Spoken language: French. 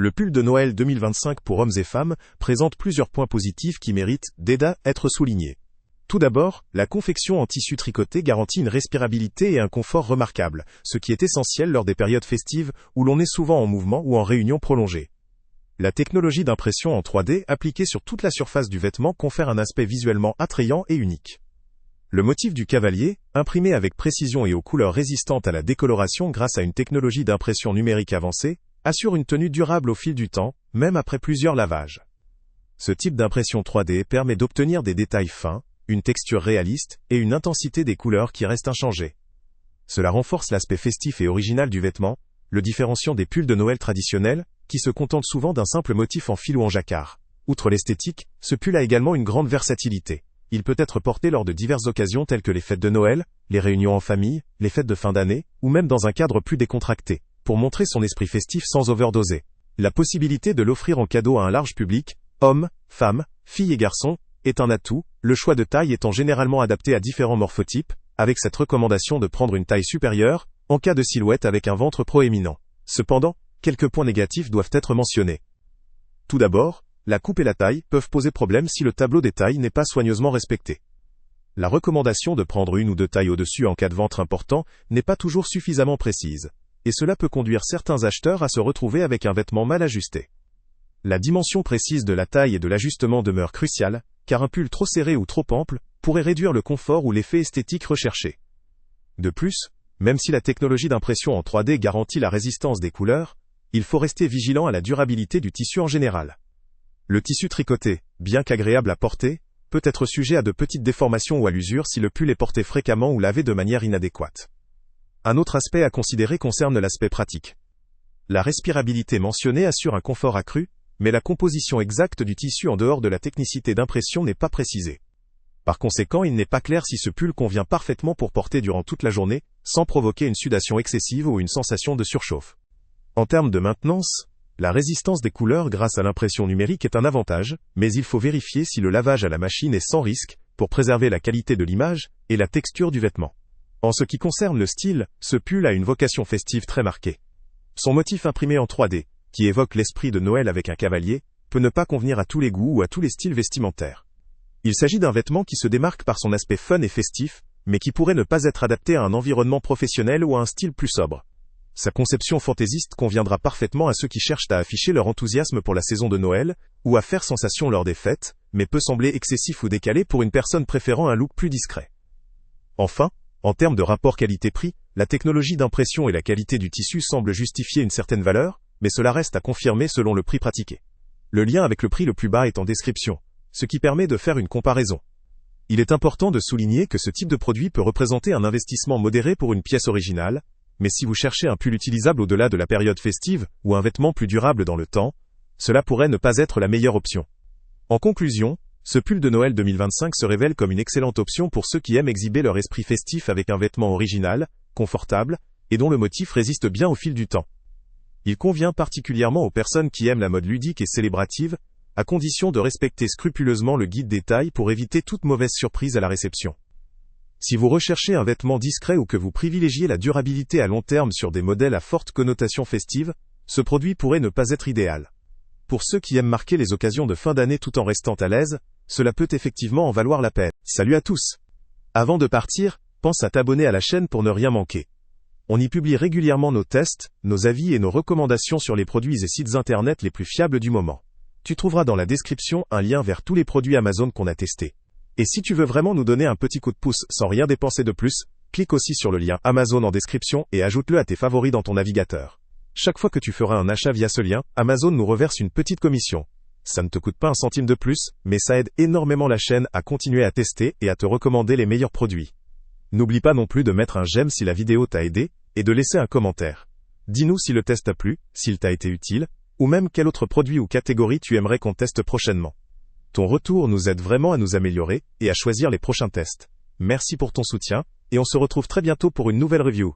Le pull de Noël 2025 pour hommes et femmes présente plusieurs points positifs qui méritent d'être soulignés. Tout d'abord, la confection en tissu tricoté garantit une respirabilité et un confort remarquables, ce qui est essentiel lors des périodes festives où l'on est souvent en mouvement ou en réunion prolongée. La technologie d'impression en 3D appliquée sur toute la surface du vêtement confère un aspect visuellement attrayant et unique. Le motif du cavalier, imprimé avec précision et aux couleurs résistantes à la décoloration grâce à une technologie d'impression numérique avancée, assure une tenue durable au fil du temps, même après plusieurs lavages. Ce type d'impression 3D permet d'obtenir des détails fins, une texture réaliste et une intensité des couleurs qui restent inchangées. Cela renforce l'aspect festif et original du vêtement, le différenciant des pulls de Noël traditionnels, qui se contentent souvent d'un simple motif en fil ou en jacquard. Outre l'esthétique, ce pull a également une grande versatilité. Il peut être porté lors de diverses occasions telles que les fêtes de Noël, les réunions en famille, les fêtes de fin d'année, ou même dans un cadre plus décontracté, pour montrer son esprit festif sans overdoser. La possibilité de l'offrir en cadeau à un large public, hommes, femmes, filles et garçons, est un atout, le choix de taille étant généralement adapté à différents morphotypes, avec cette recommandation de prendre une taille supérieure, en cas de silhouette avec un ventre proéminent. Cependant, quelques points négatifs doivent être mentionnés. Tout d'abord, la coupe et la taille peuvent poser problème si le tableau des tailles n'est pas soigneusement respecté. La recommandation de prendre une ou deux tailles au-dessus en cas de ventre important n'est pas toujours suffisamment précise, et cela peut conduire certains acheteurs à se retrouver avec un vêtement mal ajusté. La dimension précise de la taille et de l'ajustement demeure cruciale, car un pull trop serré ou trop ample pourrait réduire le confort ou l'effet esthétique recherché. De plus, même si la technologie d'impression en 3D garantit la résistance des couleurs, il faut rester vigilant à la durabilité du tissu en général. Le tissu tricoté, bien qu'agréable à porter, peut être sujet à de petites déformations ou à l'usure si le pull est porté fréquemment ou lavé de manière inadéquate. Un autre aspect à considérer concerne l'aspect pratique. La respirabilité mentionnée assure un confort accru, mais la composition exacte du tissu en dehors de la technicité d'impression n'est pas précisée. Par conséquent, il n'est pas clair si ce pull convient parfaitement pour porter durant toute la journée, sans provoquer une sudation excessive ou une sensation de surchauffe. En termes de maintenance, la résistance des couleurs grâce à l'impression numérique est un avantage, mais il faut vérifier si le lavage à la machine est sans risque, pour préserver la qualité de l'image et la texture du vêtement. En ce qui concerne le style, ce pull a une vocation festive très marquée. Son motif imprimé en 3D, qui évoque l'esprit de Noël avec un cavalier, peut ne pas convenir à tous les goûts ou à tous les styles vestimentaires. Il s'agit d'un vêtement qui se démarque par son aspect fun et festif, mais qui pourrait ne pas être adapté à un environnement professionnel ou à un style plus sobre. Sa conception fantaisiste conviendra parfaitement à ceux qui cherchent à afficher leur enthousiasme pour la saison de Noël, ou à faire sensation lors des fêtes, mais peut sembler excessif ou décalé pour une personne préférant un look plus discret. Enfin, en termes de rapport qualité-prix, la technologie d'impression et la qualité du tissu semblent justifier une certaine valeur, mais cela reste à confirmer selon le prix pratiqué. Le lien avec le prix le plus bas est en description, ce qui permet de faire une comparaison. Il est important de souligner que ce type de produit peut représenter un investissement modéré pour une pièce originale, mais si vous cherchez un pull utilisable au-delà de la période festive, ou un vêtement plus durable dans le temps, cela pourrait ne pas être la meilleure option. En conclusion, ce pull de Noël 2025 se révèle comme une excellente option pour ceux qui aiment exhiber leur esprit festif avec un vêtement original, confortable, et dont le motif résiste bien au fil du temps. Il convient particulièrement aux personnes qui aiment la mode ludique et célébrative, à condition de respecter scrupuleusement le guide des tailles pour éviter toute mauvaise surprise à la réception. Si vous recherchez un vêtement discret ou que vous privilégiez la durabilité à long terme sur des modèles à forte connotation festive, ce produit pourrait ne pas être idéal. Pour ceux qui aiment marquer les occasions de fin d'année tout en restant à l'aise, cela peut effectivement en valoir la peine. Salut à tous! Avant de partir, pense à t'abonner à la chaîne pour ne rien manquer. On y publie régulièrement nos tests, nos avis et nos recommandations sur les produits et sites internet les plus fiables du moment. Tu trouveras dans la description un lien vers tous les produits Amazon qu'on a testés. Et si tu veux vraiment nous donner un petit coup de pouce sans rien dépenser de plus, clique aussi sur le lien Amazon en description et ajoute-le à tes favoris dans ton navigateur. Chaque fois que tu feras un achat via ce lien, Amazon nous reverse une petite commission. Ça ne te coûte pas un centime de plus, mais ça aide énormément la chaîne à continuer à tester et à te recommander les meilleurs produits. N'oublie pas non plus de mettre un j'aime si la vidéo t'a aidé, et de laisser un commentaire. Dis-nous si le test t'a plu, s'il t'a été utile, ou même quel autre produit ou catégorie tu aimerais qu'on teste prochainement. Ton retour nous aide vraiment à nous améliorer, et à choisir les prochains tests. Merci pour ton soutien, et on se retrouve très bientôt pour une nouvelle review.